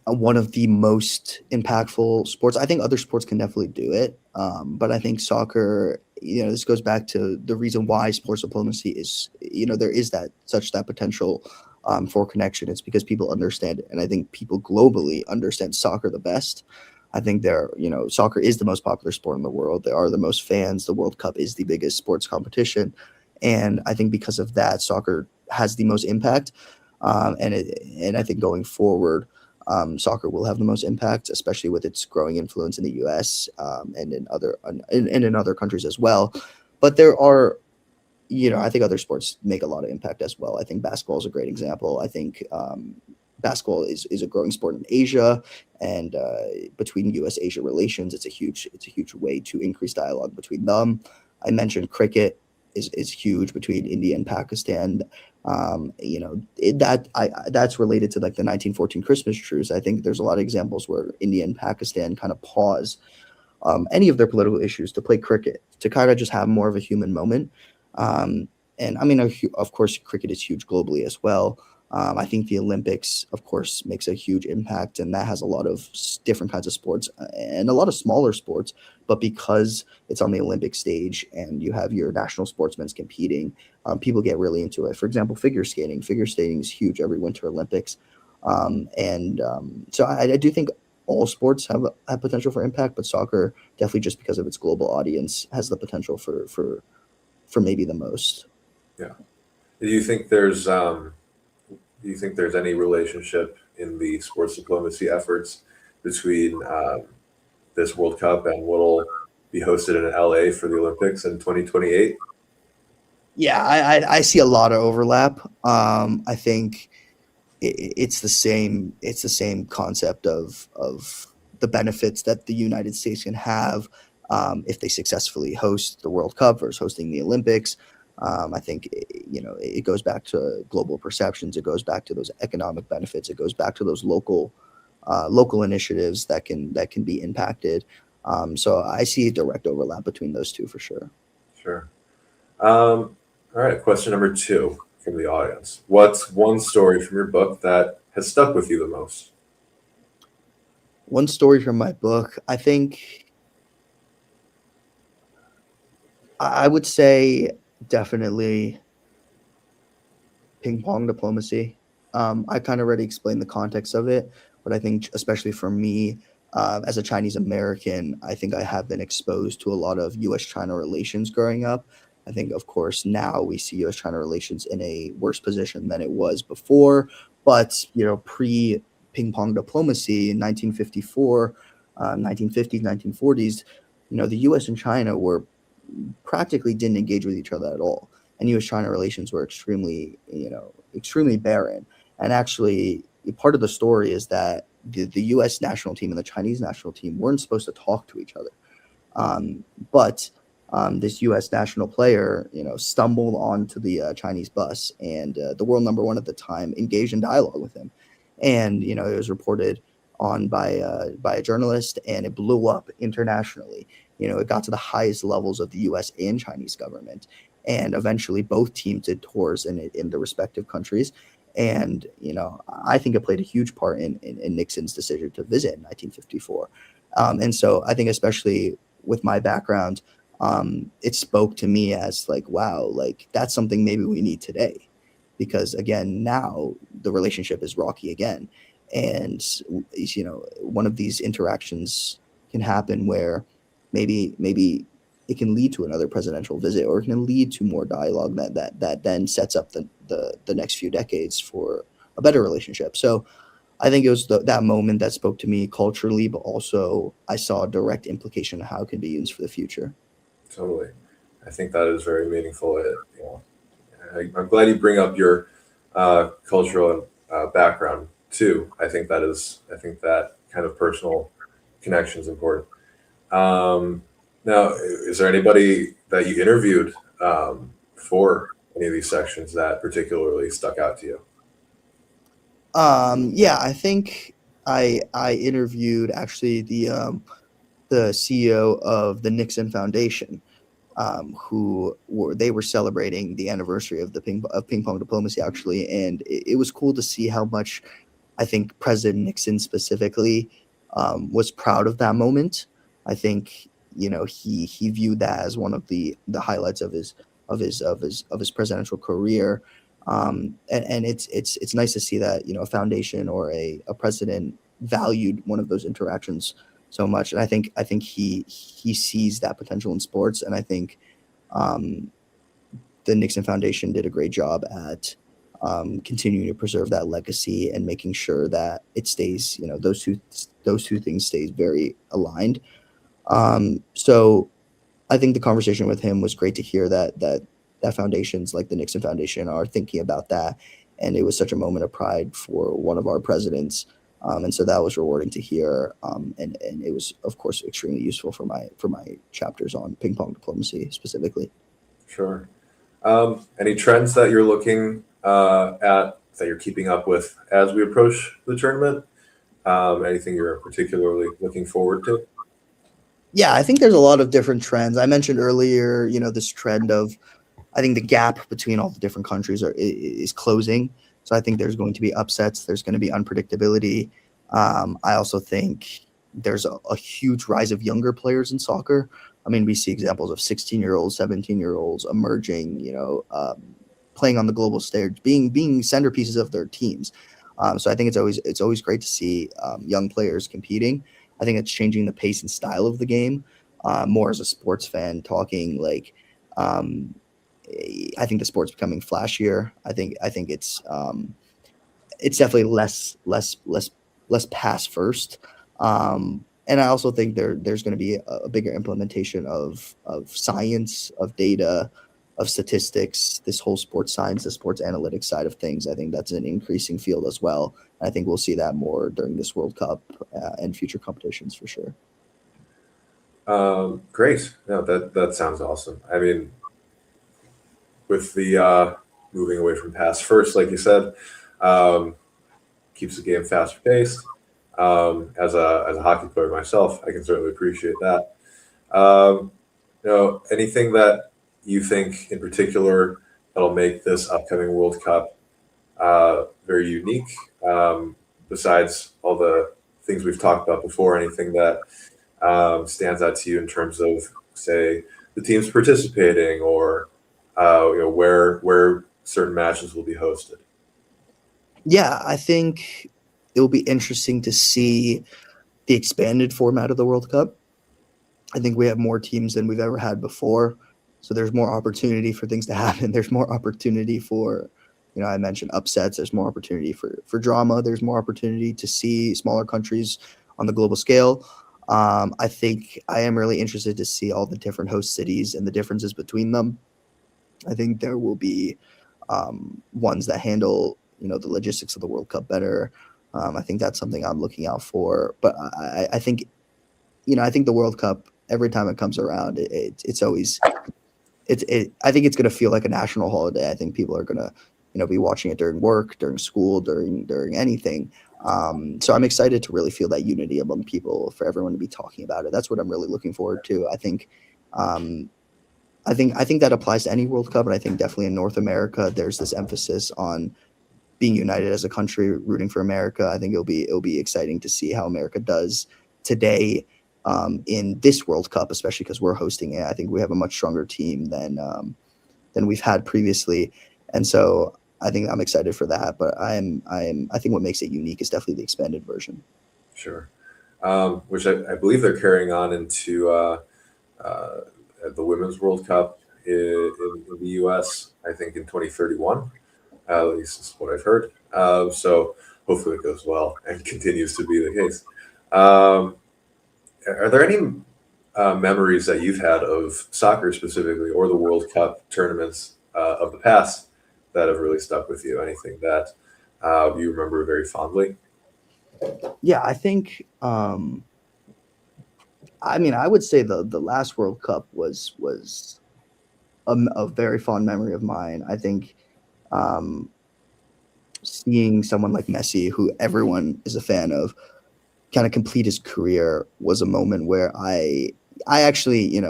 one of the most impactful sports. I think other sports can definitely do it, but I think soccer. This goes back to the reason why sports diplomacy is. There is that potential for connection. It's because people understand it, and I think people globally understand soccer the best. I think soccer is the most popular sport in the world. There are the most fans. The World Cup is the biggest sports competition, and I think because of that, soccer has the most impact. And I think going forward, soccer will have the most impact, especially with its growing influence in the U.S. And in other countries as well. But there are, I think other sports make a lot of impact as well. I think basketball is a great example. I think basketball is a growing sport in Asia, and between U.S. Asia relations, it's a huge way to increase dialogue between them. I mentioned cricket is huge between India and Pakistan. That's related to like the 1914 Christmas truce. I think there's a lot of examples where India and Pakistan kind of pause any of their political issues to play cricket, to kind of just have more of a human moment. Um, and I mean, of course, cricket is huge globally as well. I think the Olympics, of course, makes a huge impact, and that has a lot of different kinds of sports and a lot of smaller sports. But because it's on the Olympic stage and you have your national sportsmen competing, people get really into it. For example, figure skating. Figure skating is huge every Winter Olympics, so I do think all sports have potential for impact, but soccer definitely, just because of its global audience, has the potential for maybe the most. Yeah. Do you think there's any relationship in the sports diplomacy efforts between this World Cup and what'll be hosted in LA for the Olympics in 2028? Yeah, I see a lot of overlap. I think it's the same concept of the benefits that the United States can have if they successfully host the World Cup versus hosting the Olympics. I think it goes back to global perceptions. It goes back to those economic benefits. It goes back to those local initiatives that can be impacted. So I see a direct overlap between those two for sure. Sure. All right, question number two from the audience. What's one story from your book that has stuck with you the most? One story from my book, I think I would say definitely ping pong diplomacy. I kind of already explained the context of it, but I think especially for me, as a Chinese American, I think I have been exposed to a lot of U.S. China relations growing up. I think, of course, now we see U.S. China relations in a worse position than it was before. But pre ping pong diplomacy in 1954, 1950s, 1940s, the U.S. and China were practically didn't engage with each other at all, and U.S.-China relations were extremely barren. And actually, part of the story is that the U.S. national team and the Chinese national team weren't supposed to talk to each other. But this U.S. national player, stumbled onto the Chinese bus, and the world number one at the time engaged in dialogue with him, and it was reported on by a journalist, and it blew up internationally. It got to the highest levels of the U.S. and Chinese government, and eventually both teams did tours in the respective countries. And I think it played a huge part in Nixon's decision to visit in 1954. And so I think, especially with my background, it spoke to me as like, wow, like that's something maybe we need today, because again, now the relationship is rocky again, and one of these interactions can happen where maybe it can lead to another presidential visit, or it can lead to more dialogue that then sets up the next few decades for a better relationship. So I think it was that moment that spoke to me culturally, but also I saw a direct implication of how it can be used for the future. Totally. I think that is very meaningful. I'm glad you bring up your cultural background too. I think that kind of personal connection is important. Now, is there anybody that you interviewed for any of these sections that particularly stuck out to you? Yeah, I think I interviewed actually the CEO of the Nixon Foundation, they were celebrating the anniversary of ping pong diplomacy actually, and it was cool to see how much I think President Nixon specifically was proud of that moment. I think he viewed that as one of the highlights of his presidential career. And it's nice to see that, a foundation or a president valued one of those interactions so much. And I think he sees that potential in sports, and I think um, the Nixon Foundation did a great job at continuing to preserve that legacy and making sure that it stays, those two things stays very aligned. So I think the conversation with him was great to hear that foundations like the Nixon Foundation are thinking about that, and it was such a moment of pride for one of our presidents, and so that was rewarding to hear, and it was of course extremely useful for my chapters on ping pong diplomacy specifically. Sure. Any trends that you're looking at that you're keeping up with as we approach the tournament? Anything you're particularly looking forward to? Yeah, I think there's a lot of different trends. I mentioned earlier, this trend of, I think the gap between all the different countries is closing. So I think there's going to be upsets. There's going to be unpredictability. I also think there's a huge rise of younger players in soccer. I mean, we see examples of 16-year-olds, 17-year-olds emerging, playing on the global stage, being centerpieces of their teams. So I think it's always great to see young players competing. I think it's changing the pace and style of the game. More as a sports fan, talking like um, I think the sport's becoming flashier. I think it's definitely less pass first. And I also think there's going to be a bigger implementation of science, of data, of statistics. This whole sports science, the sports analytics side of things. I think that's an increasing field as well. And I think we'll see that more during this World Cup and future competitions for sure. Great. No, that sounds awesome. I mean, with the moving away from pass first, like you said, um, keeps the game faster paced. As a hockey player myself, I can certainly appreciate that. Um, anything that you think in particular that'll make this upcoming World Cup very unique, besides all the things we've talked about before? Anything that stands out to you in terms of, say, the teams participating, or where certain matches will be hosted? Yeah, I think it will be interesting to see the expanded format of the World Cup. I think we have more teams than we've ever had before. So there's more opportunity for things to happen. There's more opportunity for, I mentioned upsets. There's more opportunity for drama. There's more opportunity to see smaller countries on the global scale. I think I am really interested to see all the different host cities and the differences between them. I think there will be ones that handle, the logistics of the World Cup better. I think that's something I'm looking out for. But I think I think the World Cup, every time it comes around, it's always I think it's going to feel like a national holiday. I think people are going to be watching it during work, during school, during anything. So I'm excited to really feel that unity among people, for everyone to be talking about it. That's what I'm really looking forward to. Um, I think that applies to any World Cup, and I think definitely in North America, there's this emphasis on being united as a country, rooting for America. I think it'll be exciting to see how America does today in this World Cup, especially because we're hosting it. I think we have a much stronger team than we've had previously, and so I think I'm excited for that. But I think what makes it unique is definitely the expanded version. Sure. Which I believe they're carrying on into uh, the Women's World Cup in the U.S., I think in 2031. At least is what I've heard. So hopefully it goes well and continues to be the case. Um, are there any memories that you've had of soccer specifically, or the World Cup tournaments of the past, that have really stuck with you? Anything that you remember very fondly? Yeah, I think. I mean, I would say the last World Cup was a very fond memory of mine. I think um, seeing someone like Messi, who everyone is a fan of, kind of complete his career was a moment where I actually,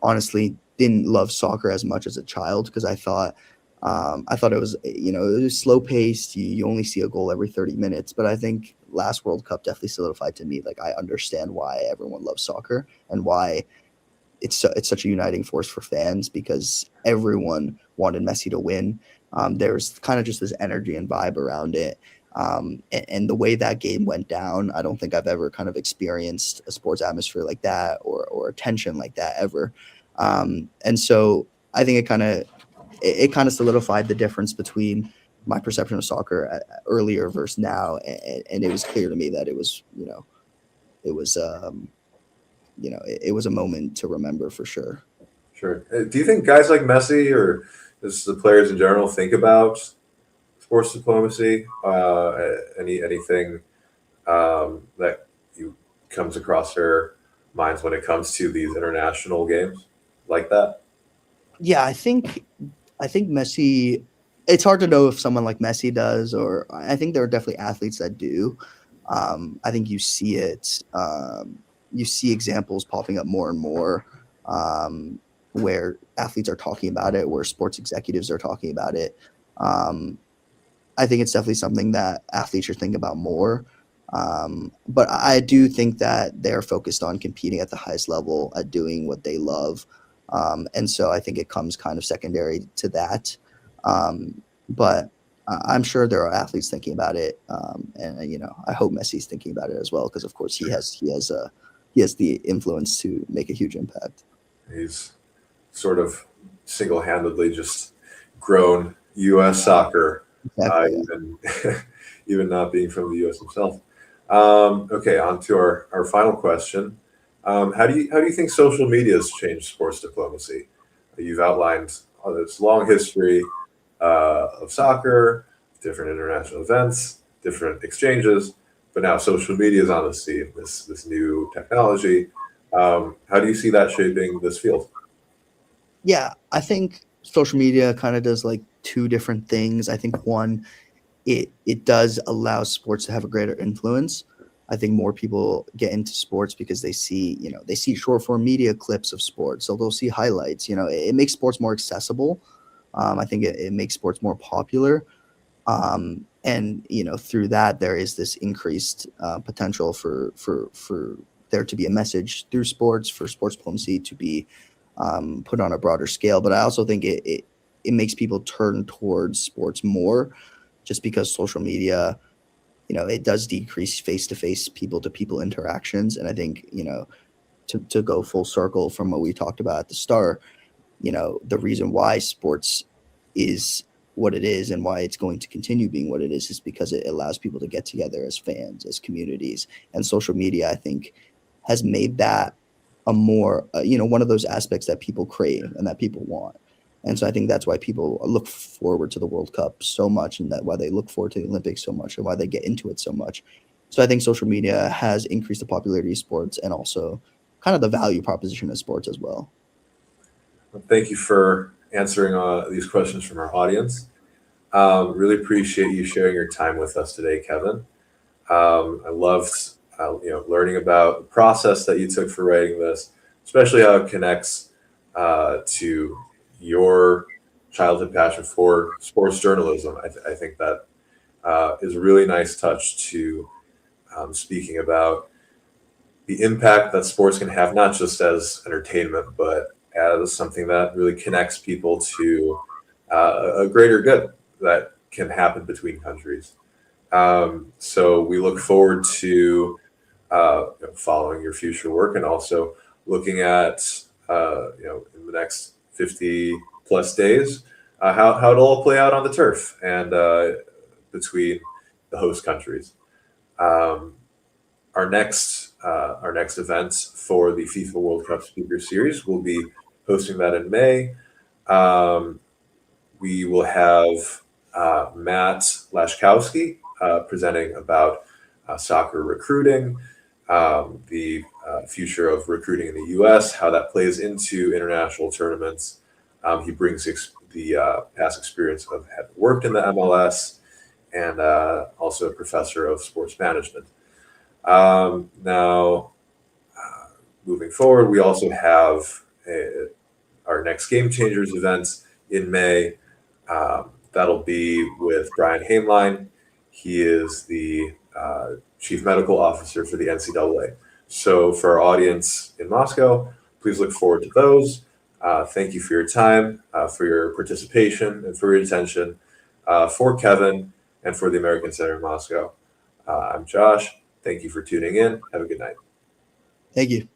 honestly didn't love soccer as much as a child, because I thought it was, it was slow paced. You only see a goal every 30 minutes. But I think last World Cup definitely solidified to me, like, I understand why everyone loves soccer, and why it's such a uniting force for fans because everyone wanted Messi to win. There's kind of just this energy and vibe around it. And the way that game went down, I don't think I've ever kind of experienced a sports atmosphere like that or a tension like that ever. And so I think it kind of solidified the difference between my perception of soccer earlier versus now, and it was clear to me that it was it was it was a moment to remember for sure. Sure. Do you think guys like Messi or just the players in general think about sports diplomacy? Anything that you comes across their minds when it comes to these international games like that? Yeah, I think Messi. It's hard to know if someone like Messi does, or I think there are definitely athletes that do. I think you see it. You see examples popping up more and more where athletes are talking about it, where sports executives are talking about it. Um, I think it's definitely something that athletes should think about more. But I do think that they're focused on competing at the highest level, at doing what they love. And so I think it comes kind of secondary to that. But I'm sure there are athletes thinking about it. And, I hope Messi's thinking about it as well, because of course he has the influence to make a huge impact. He's sort of single-handedly just grown U.S. soccer, Exactly. Yeah. even even not being from the U.S. himself. Okay, on to our final question. How do you think social media has changed sports diplomacy? You've outlined this long history of soccer, different international events, different exchanges, but now social media is on the scene. This new technology. How do you see that shaping this field? Yeah, I think social media kind of does like two different things. I think one, it does allow sports to have a greater influence. I think more people get into sports because they see short form media clips of sports, so they'll see highlights. It makes sports more accessible. I think it makes sports more popular. And through that there is this increased potential for there to be a message through sports, for sports diplomacy to be put on a broader scale. But I also think it makes people turn towards sports more, just because social media, it does decrease face-to-face people-to-people interactions. And I think, to go full circle from what we talked about at the start, the reason why sports is what it is and why it's going to continue being what it is because it allows people to get together as fans, as communities. And social media, I think, has made that a more, one of those aspects that people crave and that people want. And so I think that's why people look forward to the World Cup so much, and that why they look forward to the Olympics so much, and why they get into it so much. So I think social media has increased the popularity of sports, and also kind of the value proposition of sports as well. Thank you for answering these questions from our audience. Really appreciate you sharing your time with us today, Kevin. I loved learning about the process that you took for writing this, especially how it connects to your childhood passion for sports journalism. I think that is a really nice touch to speaking about the impact that sports can have, not just as entertainment, but as something that really connects people to a greater good that can happen between countries. So we look forward to following your future work, and also looking at in the next 50 plus days how it'll all play out on the turf and between the host countries. Um, our next events for the FIFA World Cup Speaker Series, will be hosting that in May. Um, we will have Matt Lashkowski presenting about soccer recruiting, the future of recruiting in the U.S., how that plays into international tournaments. He brings the past experience of having worked in the MLS, and also a professor of sports management. Now, moving forward, we also have our next Game Changers events in May. That'll be with Brian Haimline. He is the chief medical officer for the NCAA. So for our audience in Moscow, Please look forward to those. Thank you for your time, for your participation, and for your attention. For Kevin and for the American Center in Moscow, I'm Josh. Thank you for tuning in. Have a good night. Thank you.